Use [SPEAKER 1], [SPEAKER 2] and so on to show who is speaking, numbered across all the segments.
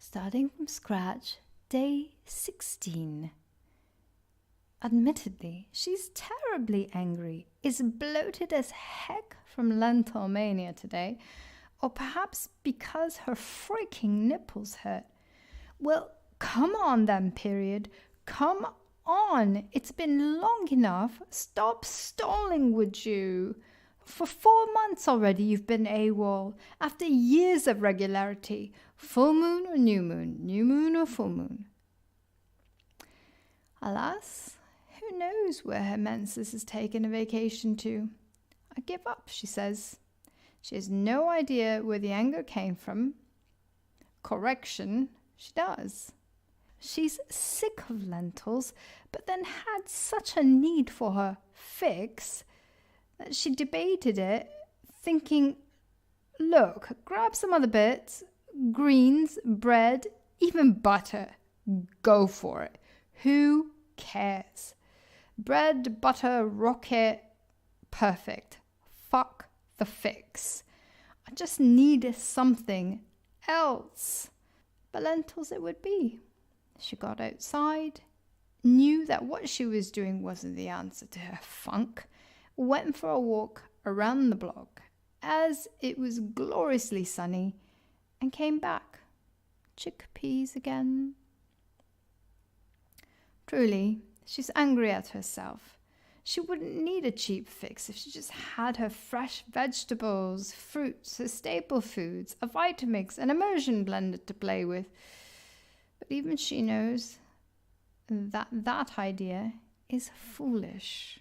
[SPEAKER 1] Starting from scratch, day 16. Admittedly, she's terribly angry, is bloated as heck from lentil mania today, or perhaps because her freaking nipples hurt. Well, come on then, period. Come on. It's been long enough. Stop stalling, would you? For 4 months already you've been AWOL, after years of regularity. Full moon or new moon or full moon. Alas, who knows where her menses has taken a vacation to? I give up, she says. She has no idea where the anger came from. Correction, she does. She's sick of lentils, but then had such a need for her fix that she debated it, thinking, look, grab some other bits, greens, bread, even butter. Go for it. Who cares? Bread, butter, rocket, perfect. Fuck the fix. I just need something else. But lentils it would be. She got outside, knew that what she was doing wasn't the answer to her funk, went for a walk around the block as it was gloriously sunny, and came back. Chickpeas again. Truly, she's angry at herself. She wouldn't need a cheap fix if she just had her fresh vegetables, fruits, her staple foods, a Vitamix, and immersion blender to play with. But even she knows that idea is foolish.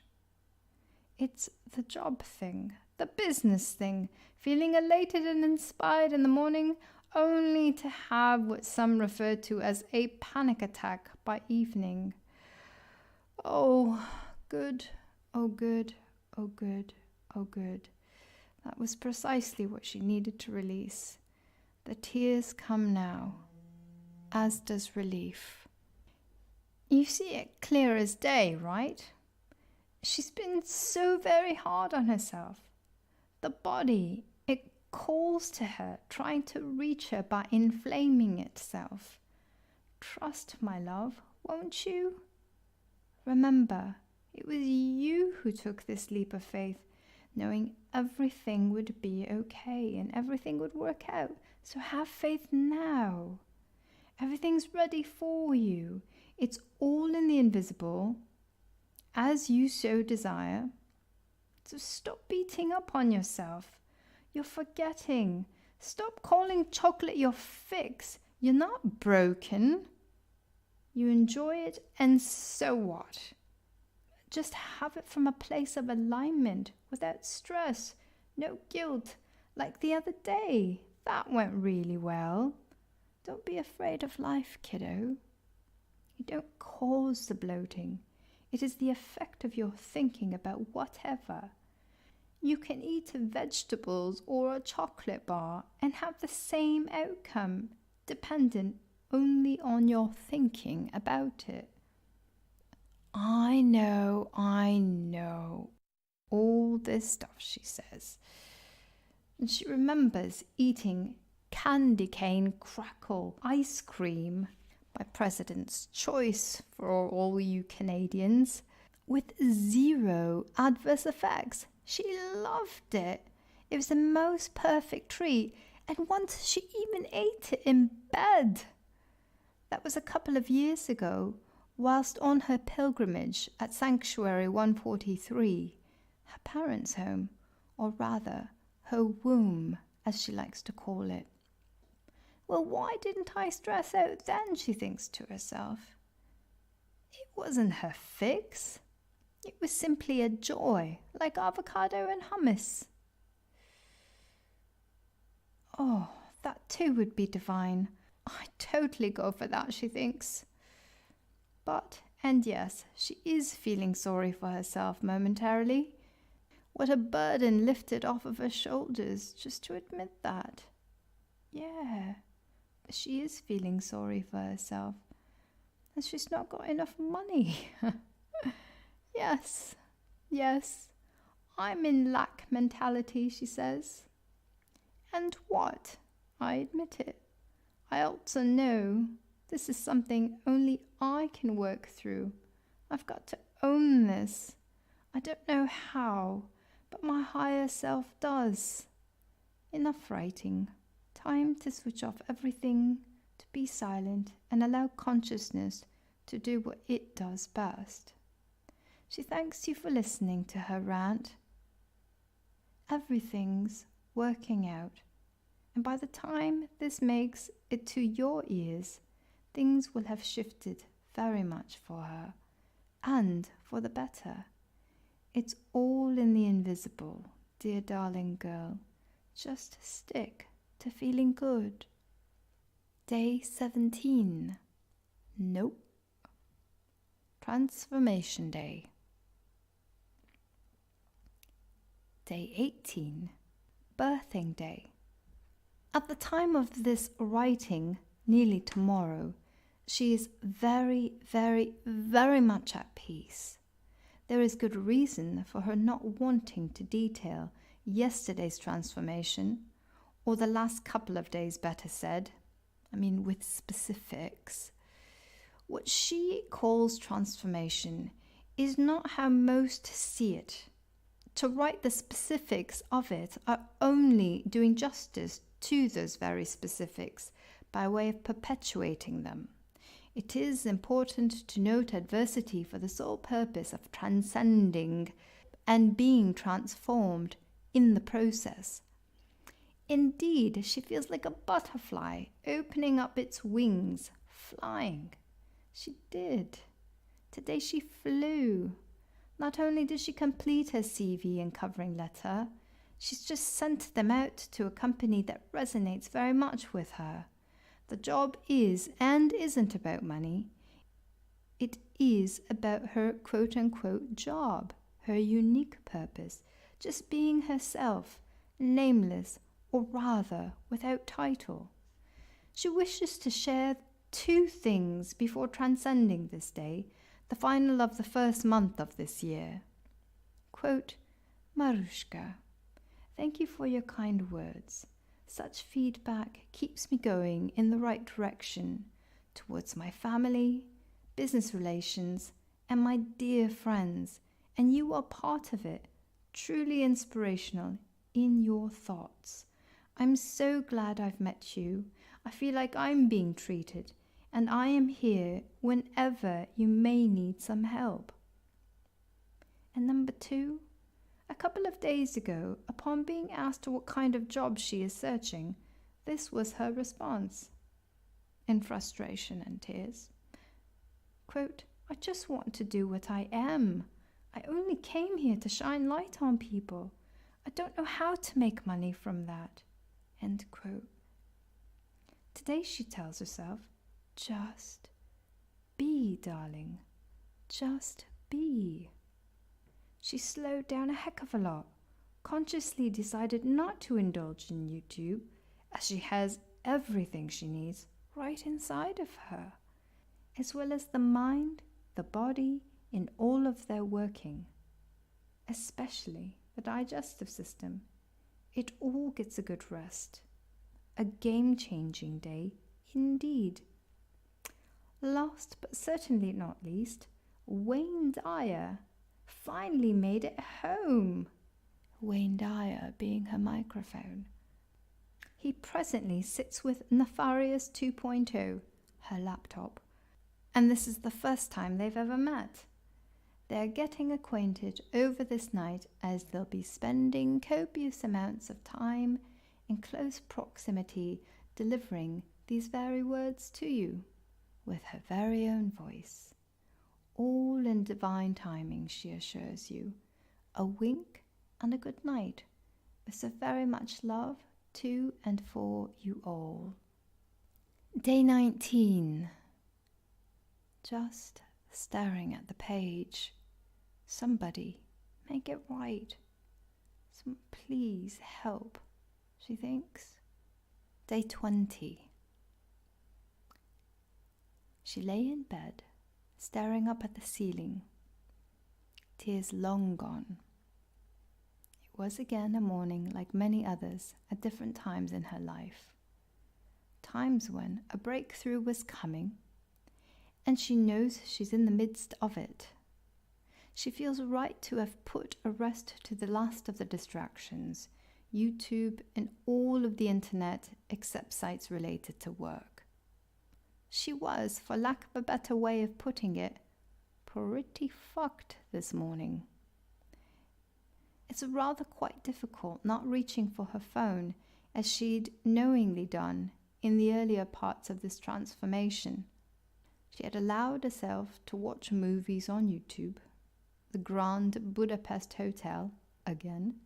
[SPEAKER 1] It's the job thing, the business thing, feeling elated and inspired in the morning, only to have what some refer to as a panic attack by evening. Oh, good, oh good, oh good, oh good. That was precisely what she needed to release. The tears come now, as does relief. You see it clear as day, right? She's been so very hard on herself. The body, it calls to her, trying to reach her by inflaming itself. Trust, my love, won't you? Remember, it was you who took this leap of faith, knowing everything would be okay and everything would work out. So have faith now. Everything's ready for you. It's all in the invisible, as you so desire. So stop beating up on yourself. You're forgetting. Stop calling chocolate your fix. You're not broken. You enjoy it, and so what? Just have it from a place of alignment, without stress, no guilt, like the other day. That went really well. Don't be afraid of life, kiddo. You don't cause the bloating. It is the effect of your thinking about whatever. You can eat vegetables or a chocolate bar and have the same outcome, dependent only on your thinking about it. I know. All this stuff, she says. And she remembers eating candy cane crackle ice cream by President's Choice for all you Canadians, with 0 adverse effects. She loved it. It was the most perfect treat, and once she even ate it in bed. That was a couple of years ago, whilst on her pilgrimage at Sanctuary 143, her parents' home, or rather, her womb, as she likes to call it. Well, why didn't I stress out then, she thinks to herself. It wasn't her fix. It was simply a joy, like avocado and hummus. Oh, that too would be divine. I'd totally go for that, she thinks. But, and yes, she is feeling sorry for herself momentarily. What a burden lifted off of her shoulders just to admit that. Yeah, she is feeling sorry for herself. And she's not got enough money. Yes, I'm in lack mentality, she says. And what? I admit it. I also know this is something only I can work through. I've got to own this. I don't know how, but my higher self does. Enough writing. Time to switch off everything, to be silent and allow consciousness to do what it does best. She thanks you for listening to her rant. Everything's working out, and by the time this makes it to your ears, things will have shifted very much for her, and for the better. It's all in the invisible, dear darling girl. Just stick to feeling good. Day 17. Nope. Transformation Day. Day 18. Birthing Day. At the time of this writing, nearly tomorrow, she is very, very, very much at peace. There is good reason for her not wanting to detail yesterday's transformation, or the last couple of days, better said. With specifics. What she calls transformation is not how most see it. To write the specifics of it are only doing justice to those very specifics by way of perpetuating them. It is important to note adversity for the sole purpose of transcending and being transformed in the process. Indeed, she feels like a butterfly opening up its wings, flying. She did. Today she flew. Not only did she complete her CV and covering letter, she's just sent them out to a company that resonates very much with her. The job is and isn't about money. It is about her quote-unquote job, her unique purpose, just being herself, nameless, or rather without title. She wishes to share 2 things before transcending this day, the final of the first month of this year. Quote, Marushka, thank you for your kind words. Such feedback keeps me going in the right direction towards my family, business relations, and my dear friends, and you are part of it, truly inspirational in your thoughts. I'm so glad I've met you. I feel like I'm being treated, and I am here whenever you may need some help. And number 2, a couple of days ago, upon being asked what kind of job she is searching, this was her response, in frustration and tears. Quote, I just want to do what I am. I only came here to shine light on people. I don't know how to make money from that. End quote. Today she tells herself, just be, darling. Just be. She slowed down a heck of a lot, consciously decided not to indulge in YouTube, as she has everything she needs right inside of her, as well as the mind, the body, in all of their working, especially the digestive system. It all gets a good rest. A game-changing day indeed. Last but certainly not least, Wayne Dyer finally made it home. Wayne Dyer being her microphone. He presently sits with Nefarious 2.0, her laptop, and this is the first time they've ever met. They're getting acquainted over this night, as they'll be spending copious amounts of time in close proximity delivering these very words to you with her very own voice. All in divine timing, she assures you. A wink and a good night, with so very much love to and for you all. Day 19. Just staring at the page. Somebody, make it right. Please help, she thinks. Day 20. She lay in bed, staring up at the ceiling, tears long gone. It was again a morning like many others at different times in her life. times when a breakthrough was coming, and she knows she's in the midst of it. She feels right to have put a rest to the last of the distractions, YouTube and all of the internet except sites related to work. She was, for lack of a better way of putting it, pretty fucked this morning. It's rather quite difficult not reaching for her phone, as she'd knowingly done in the earlier parts of this transformation. She had allowed herself to watch movies on YouTube, the Grand Budapest Hotel, again,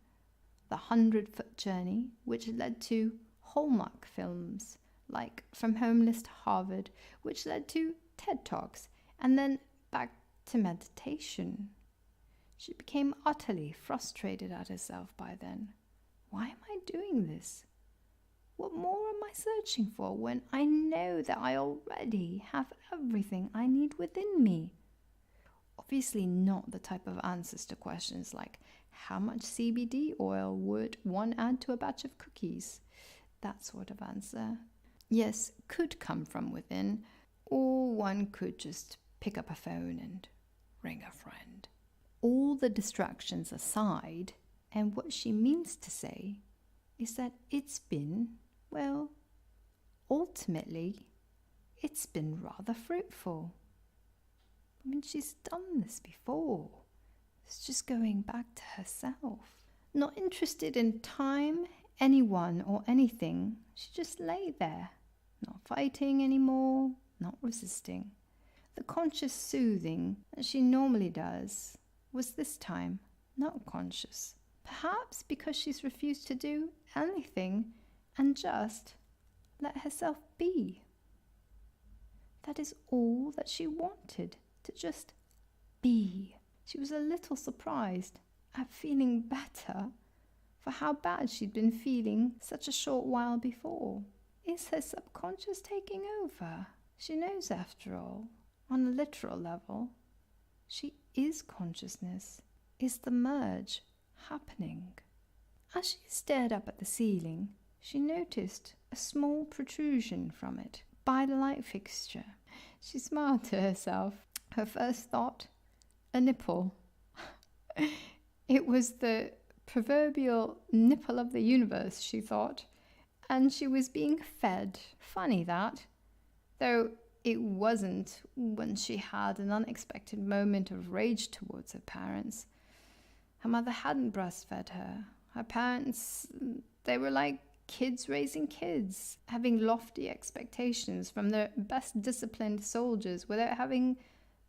[SPEAKER 1] the 100-Foot Journey, which led to Hallmark films, like From Homeless to Harvard, which led to TED Talks, and then back to meditation. She became utterly frustrated at herself by then. Why am I doing this? What more am I searching for when I know that I already have everything I need within me? Obviously not the type of answers to questions like, how much CBD oil would one add to a batch of cookies? That sort of answer. Yes, could come from within, or one could just pick up a phone and ring a friend. All the distractions aside, and what she means to say is that it's been, well, ultimately, it's been rather fruitful. I mean, she's done this before. It's just going back to herself. Not interested in time, anyone, or anything. She just lay there, not fighting anymore, not resisting. The conscious soothing that she normally does was this time not conscious. Perhaps because she's refused to do anything and just let herself be. That is all that she wanted, to just be. She was a little surprised at feeling better for how bad she'd been feeling such a short while before. Is her subconscious taking over? She knows, after all, on a literal level, she is consciousness, is the merge happening. As she stared up at the ceiling, she noticed a small protrusion from it by the light fixture. She smiled to herself. Her first thought, a nipple. It was the proverbial nipple of the universe, she thought, and she was being fed. Funny that, though it wasn't when she had an unexpected moment of rage towards her parents. Her mother hadn't breastfed her. Her parents, they were like kids raising kids, having lofty expectations from their best disciplined soldiers without having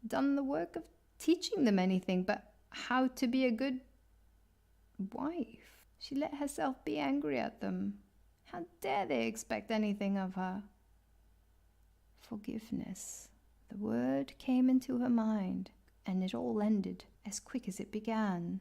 [SPEAKER 1] done the work of teaching them anything but how to be a good wife. She let herself be angry at them. How dare they expect anything of her? Forgiveness. The word came into her mind, and it all ended as quick as it began.